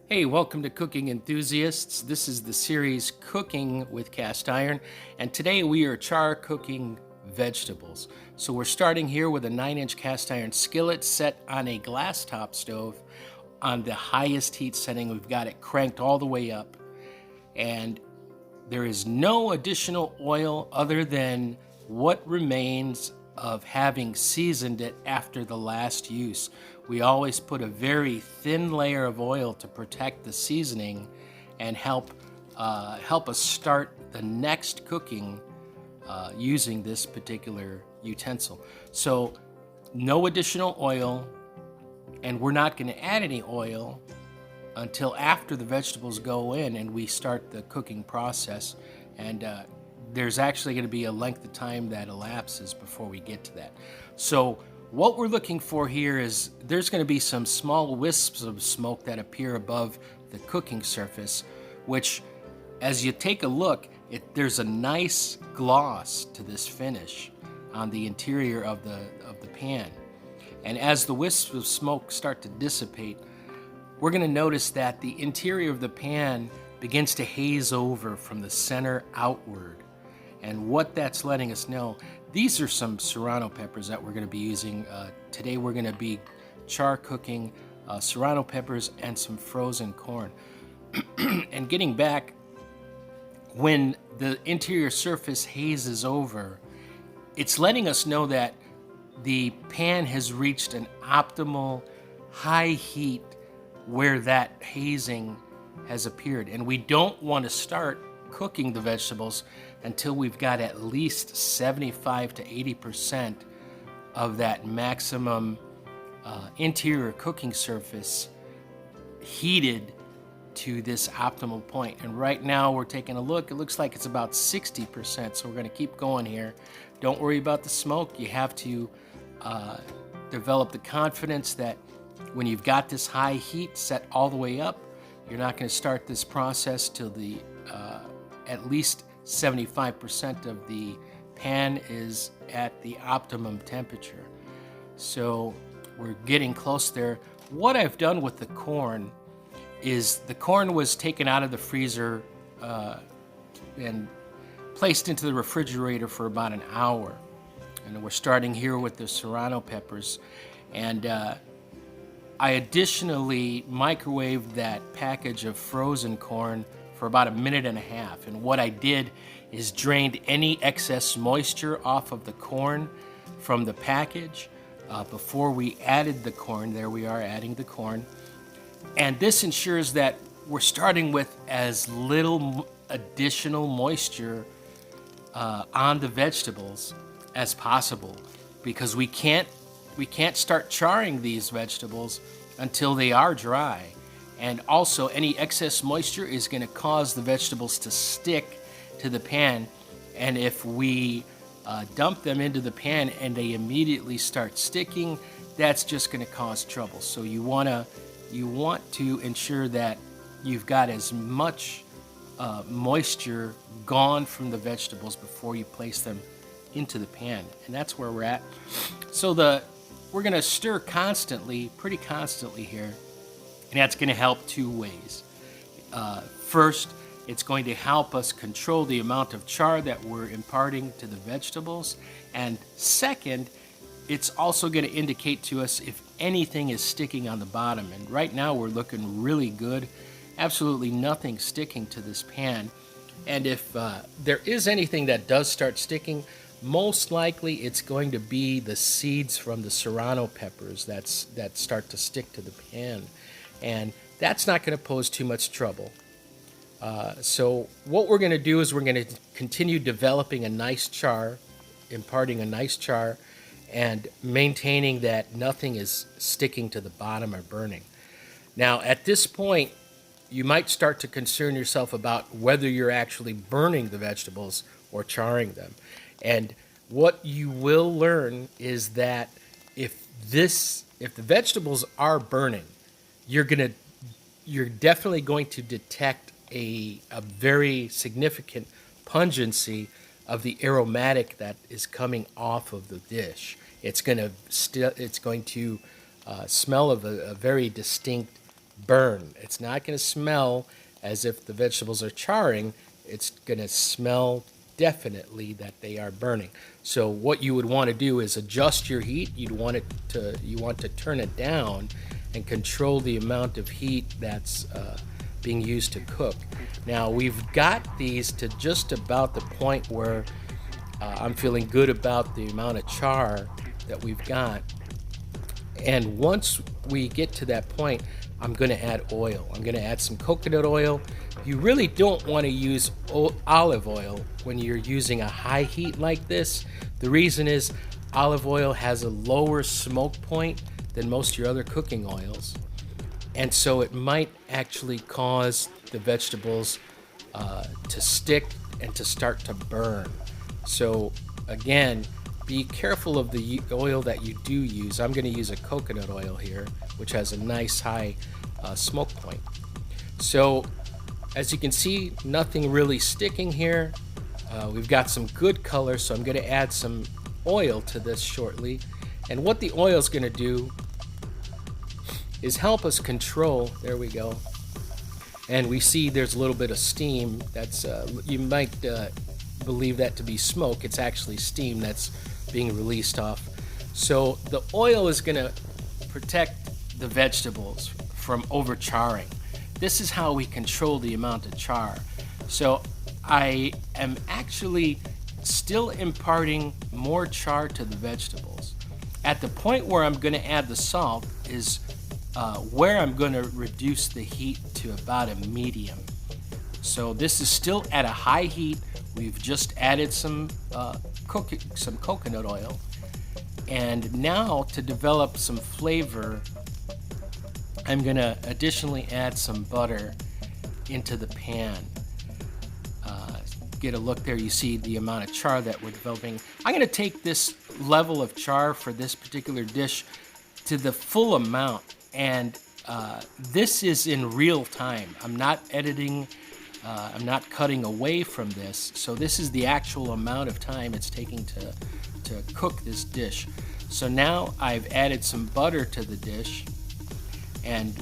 Hey, welcome to Cooking Enthusiasts. This is the series Cooking with Cast Iron, and today we are char cooking vegetables. So we're starting here with a 9-inch cast iron skillet set on a glass top stove on the highest heat setting. We've got it cranked all the way up, and there is no additional oil other than what remains of having seasoned it after the last use. We always put a very thin layer of oil to protect the seasoning and help us start the next cooking using this particular utensil. So no additional oil, and we're not going to add any oil until after the vegetables go in and we start the cooking process. And there's actually going to be a length of time that elapses before we get to that. So what we're looking for here is there's going to be some small wisps of smoke that appear above the cooking surface, which, as you take a look, there's a nice gloss to this finish on the interior of the pan. And as the wisps of smoke start to dissipate, we're going to notice that the interior of the pan begins to haze over from the center outward. And what that's letting us know, these are some serrano peppers that we're going to be using. Today we're going to be char cooking serrano peppers and some frozen corn. And getting back, when the interior surface hazes over, it's letting us know that the pan has reached an optimal high heat where that hazing has appeared. And we don't want to start cooking the vegetables until we've got at least 75 to 80% of that maximum interior cooking surface heated to this optimal point. And right now we're taking a look, it looks like it's about 60%, so we're going to keep going here. Don't worry about the smoke. You have to develop the confidence that when you've got this high heat set all the way up, you're not going to start this process till the at least 75% of the pan is at the optimum temperature. So we're getting close there. What I've done with the corn is the corn was taken out of the freezer and placed into the refrigerator for about an hour. And we're starting here with the serrano peppers. And I additionally microwaved that package of frozen corn for about a minute and a half. And what I did is drained any excess moisture off of the corn from the package before we added the corn. There we are adding the corn. And this ensures that we're starting with as little additional moisture on the vegetables as possible, because we can't start charring these vegetables until they are dry. And also, any excess moisture is going to cause the vegetables to stick to the pan. And if we dump them into the pan and they immediately start sticking, that's just going to cause trouble. So you want to ensure that you've got as much moisture gone from the vegetables before you place them into the pan. And that's where we're at. So we're going to stir constantly, pretty constantly here. And that's going to help two ways. First, it's going to help us control the amount of char that we're imparting to the vegetables. And second, it's also going to indicate to us if anything is sticking on the bottom. And right now we're looking really good. Absolutely nothing sticking to this pan. And if there is anything that does start sticking, most likely it's going to be the seeds from the serrano peppers that start to stick to the pan. And that's not going to pose too much trouble. So what we're going to do is we're going to continue developing a nice char, imparting a nice char, and maintaining that nothing is sticking to the bottom or burning. Now, at this point, you might start to concern yourself about whether you're actually burning the vegetables or charring them. And what you will learn is that if the vegetables are burning, you're definitely going to detect a very significant pungency of the aromatic that is coming off of the dish. It's going to smell of a very distinct burn. It's not going to smell as if the vegetables are charring. It's going to smell definitely that they are burning. So what you would want to do is adjust your heat. You want to turn it down and control the amount of heat that's being used to cook. Now we've got these to just about the point where I'm feeling good about the amount of char that we've got. And once we get to that point, I'm going to add oil. I'm going to add some coconut oil. You really don't want to use olive oil when you're using a high heat like this. The reason is olive oil has a lower smoke point than most of your other cooking oils. And so it might actually cause the vegetables to stick and to start to burn. So again, be careful of the oil that you do use. I'm going to use a coconut oil here, which has a nice high smoke point. So as you can see, nothing really sticking here. We've got some good color, so I'm going to add some oil to this shortly. And what the oil is going to do is help us control, there we go. And we see there's a little bit of steam. That's you might believe that to be smoke. It's actually steam that's being released off. So the oil is going to protect the vegetables from overcharring. This is how we control the amount of char. So I am actually still imparting more char to the vegetables. At the point where I'm going to add the salt is where I'm going to reduce the heat to about a medium. So this is still at a high heat. We've just added some coconut oil. And now to develop some flavor, I'm going to additionally add some butter into the pan. Get a look there, you see the amount of char that we're developing. I'm going to take this level of char for this particular dish to the full amount, and this is in real time. I'm not editing, I'm not cutting away from this, so this is the actual amount of time it's taking to cook this dish. So now I've added some butter to the dish, and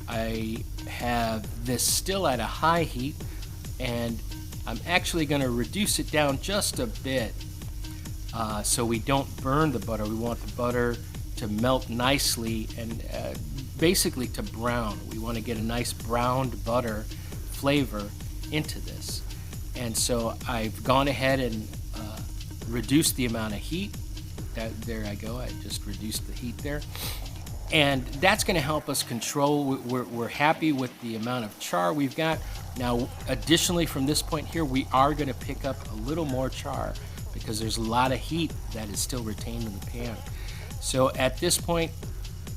I have this still at a high heat, and I'm actually going to reduce it down just a bit so we don't burn the butter. We want the butter to melt nicely and basically to brown. We want to get a nice browned butter flavor into this. And so I've gone ahead and reduced the amount of heat. There I go, I just reduced the heat there. And that's going to help us control. We're happy with the amount of char we've got. Now, additionally, from this point here, we are going to pick up a little more char because there's a lot of heat that is still retained in the pan. So at this point,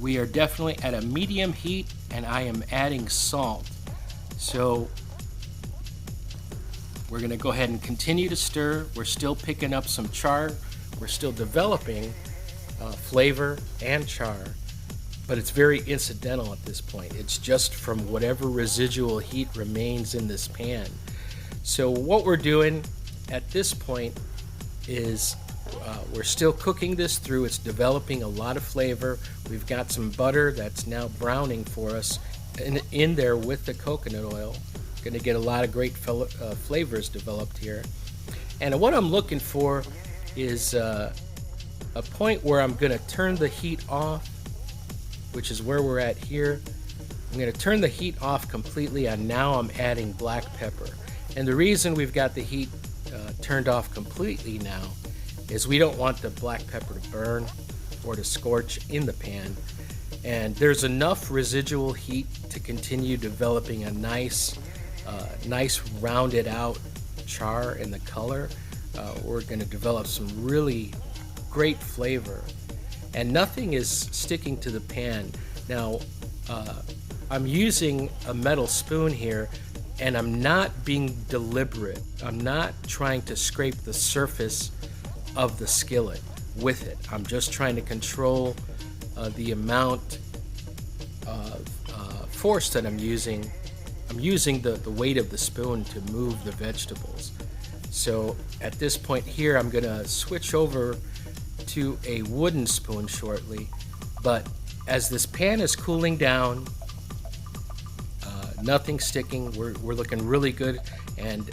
we are definitely at a medium heat, and I am adding salt. So we're going to go ahead and continue to stir. We're still picking up some char. We're still developing flavor and char. But it's very incidental at this point. It's just from whatever residual heat remains in this pan. So what we're doing at this point is we're still cooking this through. It's developing a lot of flavor. We've got some butter that's now browning for us in there with the coconut oil. Going to get a lot of great flavors developed here. And what I'm looking for is a point where I'm going to turn the heat off, which is where we're at here. I'm going to turn the heat off completely, and now I'm adding black pepper. And the reason we've got the heat turned off completely now is we don't want the black pepper to burn or to scorch in the pan. And there's enough residual heat to continue developing a nice rounded out char in the color. We're going to develop some really great flavor. And nothing is sticking to the pan. Now, I'm using a metal spoon here, and I'm not being deliberate. I'm not trying to scrape the surface of the skillet with it. I'm just trying to control the amount of force that I'm using. I'm using the weight of the spoon to move the vegetables. So at this point here, I'm going to switch over to a wooden spoon shortly, but as this pan is cooling down Nothing sticking. We're looking really good, and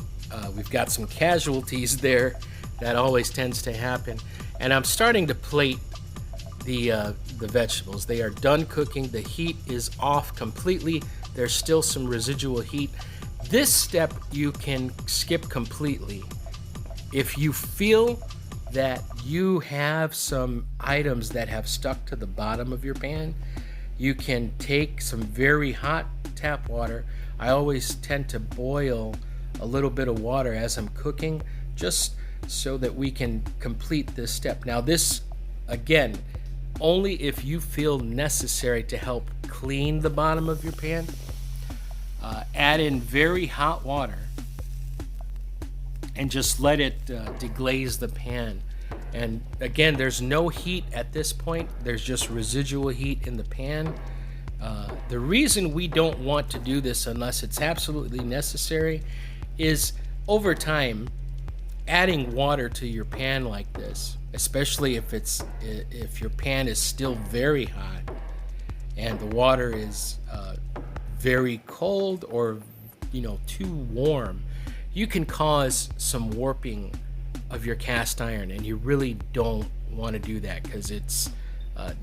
we've got some casualties there. That always tends to happen. And I'm starting to plate the vegetables. They are done cooking. The heat is off completely. There's still some residual heat. This step you can skip completely. If you feel that you have some items that have stuck to the bottom of your pan, you can take some very hot tap water. I always tend to boil a little bit of water as I'm cooking, just so that we can complete this step. Now this, again, only if you feel necessary to help clean the bottom of your pan. Add in very hot water and just let it deglaze the pan. And again, there's no heat at this point. There's just residual heat in the pan. The reason we don't want to do this unless it's absolutely necessary is over time, adding water to your pan like this, especially if your pan is still very hot and the water is very cold or too warm, you can cause some warping of your cast iron, and you really don't want to do that because it's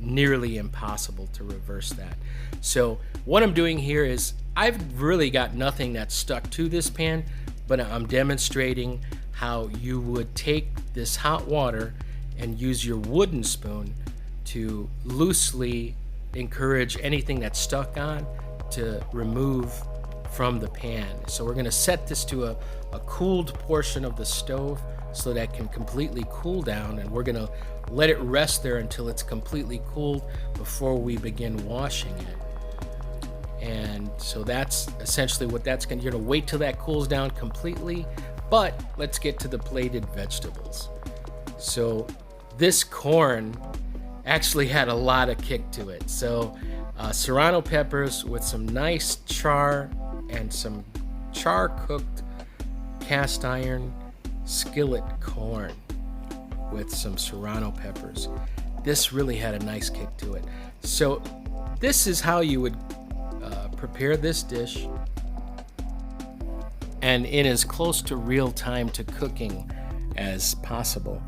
nearly impossible to reverse that. So what I'm doing here is I've really got nothing that's stuck to this pan, but I'm demonstrating how you would take this hot water and use your wooden spoon to loosely encourage anything that's stuck on to remove from the pan. So we're going to set this to a cooled portion of the stove so that it can completely cool down, and we're going to let it rest there until it's completely cooled before we begin washing it. And so that's essentially what that's going to, you're going to wait till that cools down completely. But let's get to the plated vegetables. So this corn actually had a lot of kick to it. So serrano peppers with some nice char and some char cooked cast iron skillet corn with some serrano peppers. This really had a nice kick to it. So this is how you would prepare this dish, and in as close to real time to cooking as possible.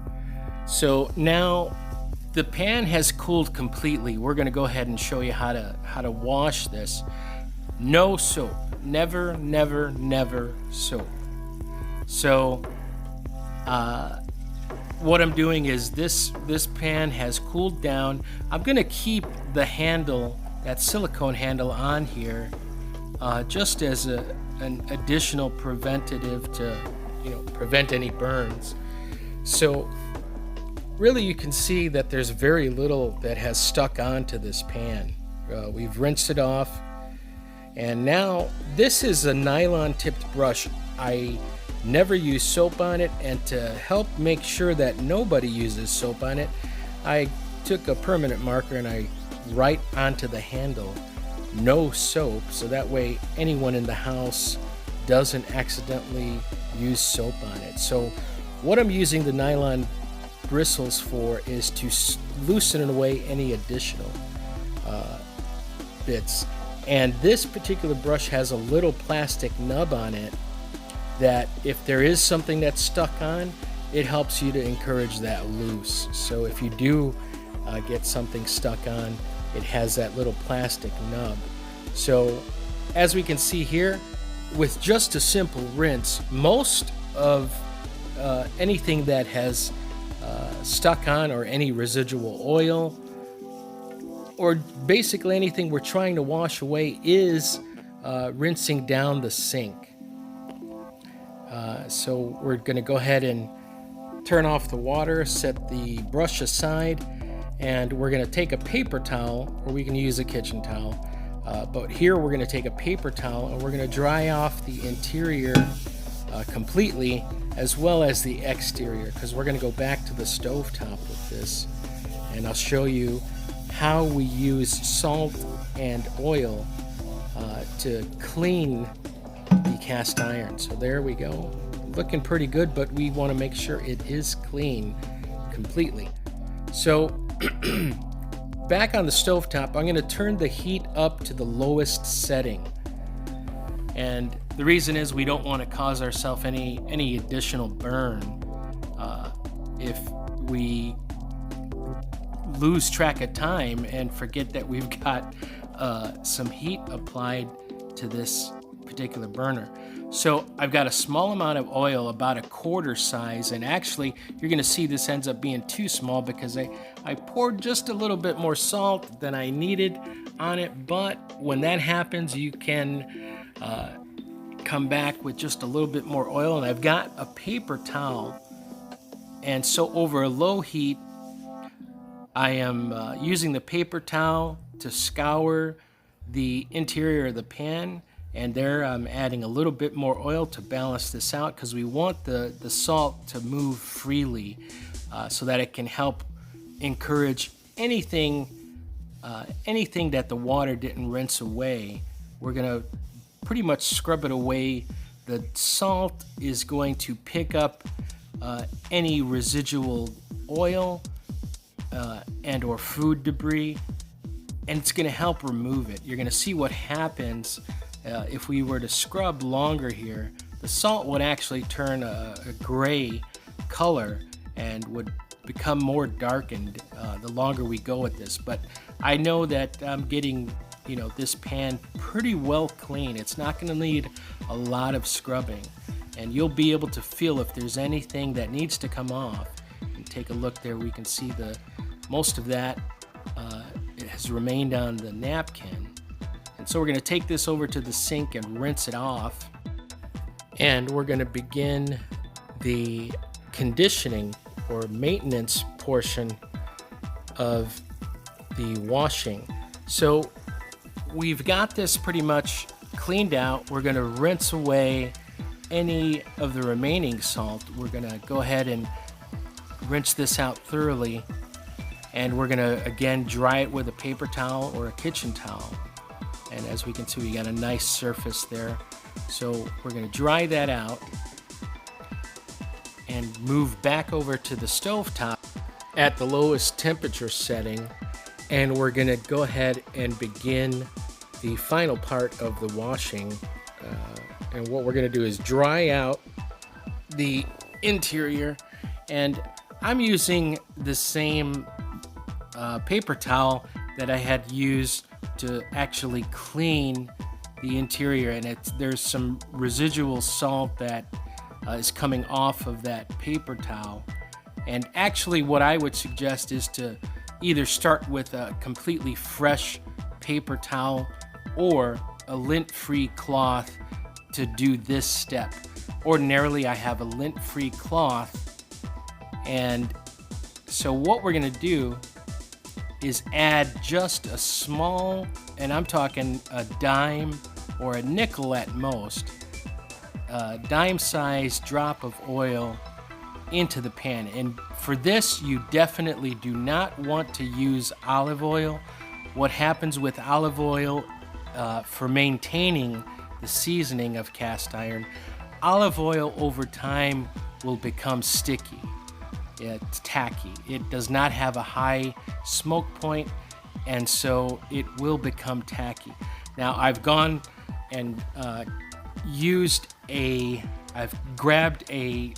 So now the pan has cooled completely. We're going to go ahead and show you how to wash this. No soap. Never, never, never soap. So what I'm doing is this pan has cooled down. I'm going to keep the handle, that silicone handle, on here just as an additional preventative to prevent any burns. So really you can see that there's very little that has stuck onto this pan. We've rinsed it off, and now this is a nylon tipped brush. I never use soap on it, and to help make sure that nobody uses soap on it, I took a permanent marker and I write onto the handle no soap, so that way anyone in the house doesn't accidentally use soap on it. So what I'm using the nylon bristles for is to loosen away any additional bits. And this particular brush has a little plastic nub on it that if there is something that's stuck on, it helps you to encourage that loose. So if you do get something stuck on, it has that little plastic nub. So as we can see here, with just a simple rinse, most of anything that has stuck on, or any residual oil, or basically anything we're trying to wash away, is rinsing down the sink. So we're going to go ahead and turn off the water, set the brush aside, and we're going to take a paper towel, or we can use a kitchen towel. But here we're going to take a paper towel and we're going to dry off the interior completely, as well as the exterior, because we're going to go back to the stovetop with this, and I'll show you how we use salt and oil to clean the cast iron. So there we go, looking pretty good, but we want to make sure it is clean completely. So back on the stovetop, I'm going to turn the heat up to the lowest setting. And the reason is we don't want to cause ourselves any additional burn if we lose track of time and forget that we've got some heat applied to this particular burner. So I've got a small amount of oil, about a quarter size, and actually you're going to see this ends up being too small because I poured just a little bit more salt than I needed on it. But when that happens, you can come back with just a little bit more oil. And I've got a paper towel, and so over a low heat I am using the paper towel to scour the interior of the pan, and there I'm adding a little bit more oil to balance this out because we want the salt to move freely so that it can help encourage anything that the water didn't rinse away. We're going to pretty much scrub it away. The salt is going to pick up any residual oil and or food debris, and it's going to help remove it. You're going to see what happens if we were to scrub longer here. The salt would actually turn a gray color and would become more darkened the longer we go with this. But I know that I'm getting this pan pretty well clean. It's not going to need a lot of scrubbing, and you'll be able to feel if there's anything that needs to come off. And take a look there. We can see most of that it has remained on the napkin. And so we're going to take this over to the sink and rinse it off. And we're going to begin the conditioning or maintenance portion of the washing. So we've got this pretty much cleaned out. We're going to rinse away any of the remaining salt. We're going to go ahead and rinse this out thoroughly. And we're going to, again, dry it with a paper towel or a kitchen towel. And as we can see, we got a nice surface there. So we're going to dry that out and move back over to the stovetop at the lowest temperature setting. And we're going to go ahead and begin the final part of the washing. And what we're going to do is dry out the interior. And I'm using the same paper towel that I had used to actually clean the interior, and there's some residual salt that is coming off of that paper towel. And actually what I would suggest is to either start with a completely fresh paper towel or a lint-free cloth to do this step. Ordinarily I have a lint-free cloth, and so what we're going to do is add just a small, and I'm talking a dime or a nickel at most, dime-sized drop of oil into the pan. And for this, you definitely do not want to use olive oil. What happens with olive oil for maintaining the seasoning of cast iron, olive oil over time will become sticky. It's tacky. It does not have a high smoke point, and so it will become tacky. Now I've gone and I've grabbed a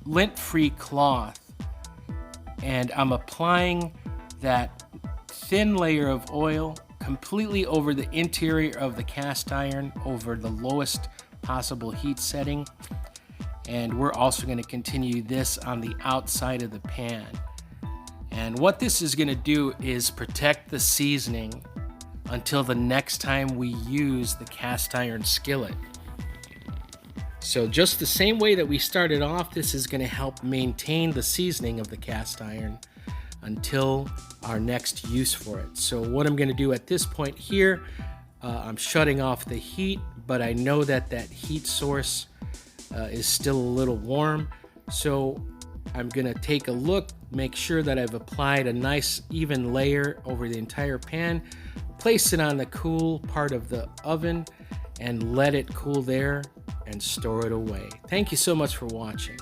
lint-free cloth, and I'm applying that thin layer of oil completely over the interior of the cast iron, over the lowest possible heat setting. And we're also going to continue this on the outside of the pan. And what this is going to do is protect the seasoning until the next time we use the cast iron skillet. So just the same way that we started off, this is going to help maintain the seasoning of the cast iron until our next use for it. So what I'm going to do at this point here, I'm shutting off the heat, but I know that heat source is still a little warm, so I'm gonna take a look, make sure that I've applied a nice even layer over the entire pan, place it on the cool part of the oven and let it cool there and store it away. Thank you so much for watching.